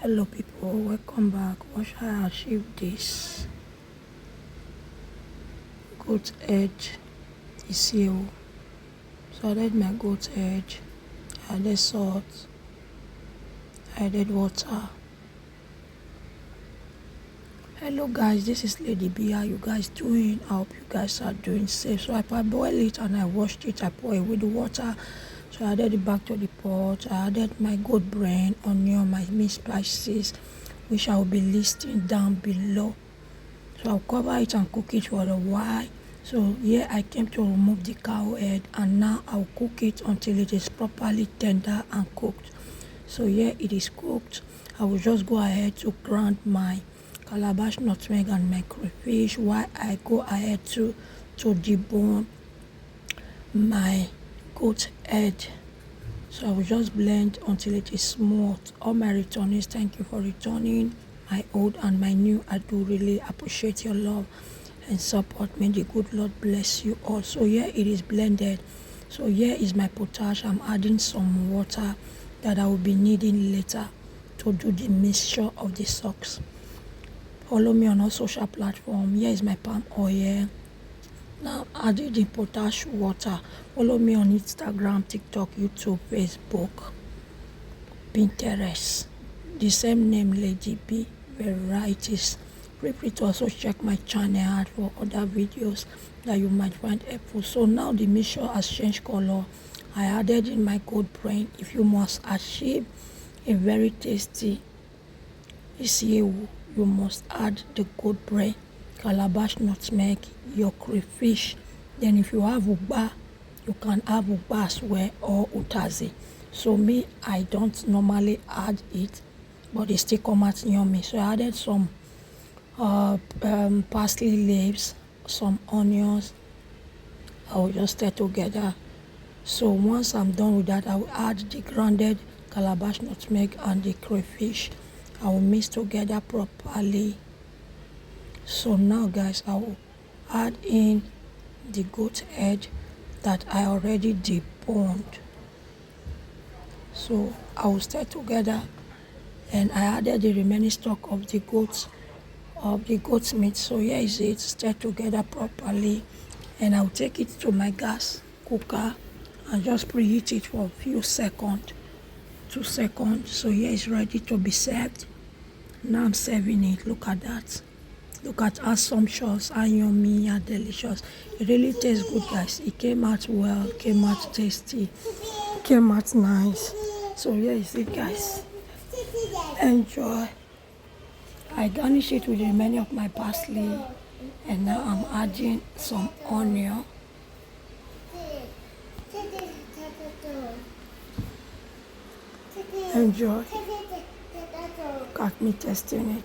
Hello people, welcome back. What shall I achieve this? Goat head isiuwu. So I added my goat head, I added salt, I added water. Hello guys, this is Lady B. How you guys doing? I hope you guys are doing safe. So I parboiled it and I washed it. I pour away the water. So I added it back to the pot. I added my goat brain, onion, my meat spices, which I will be listing down below. So I'll cover it and cook it for a while. So here I came to remove the cow head, and now I'll cook it until it is properly tender and cooked. So here it is cooked. I will just go ahead to grind my calabash, nutmeg and my crayfish while I go ahead to debone my goat head. So I will just blend until it is smooth. All my returnees, thank you for returning. My old and my new, I do really appreciate your love and support. May the good Lord bless you all. So here it is blended. So here is my potash. I'm adding some water that I will be needing later to do the mixture of the sauce. Follow me on all social platforms. Here is my palm oil. Now adding the potash water. Follow me on Instagram, TikTok, YouTube, Facebook, Pinterest. The same name, Lady B Varieties. Feel free to also check my channel out for other videos that you might find helpful. So now the mixture has changed color. I added in my goatbrain. If you must achieve a very tasty isiuwu, you must add the goatbrain, calabash, nutmeg, your crayfish. Then if you have ugba, you can have ugba as well, or utazi. So me, I don't normally add it, but it still come out yummy. So I added some parsley leaves, some onions. I will just stir together. So once I'm done with that, I will add the grounded calabash, nutmeg and the crayfish. I will mix together properly. So now guys, I will add in the goat head that I already deboned. So I will stir together, and I added the remaining stock of the goat's meat. So here is it, stir together properly, and I'll take it to my gas cooker and just preheat it for a few seconds, 2 seconds. So here is ready to be served. Now I'm serving it. Look at that. Look at how sumptuous, how yummy, how delicious. It really tastes good, guys. It came out well, came out tasty, came out nice. So here is it, guys. Enjoy. I garnish it with the remaining of my parsley, and now I'm adding some onion. Enjoy. Look at me tasting it.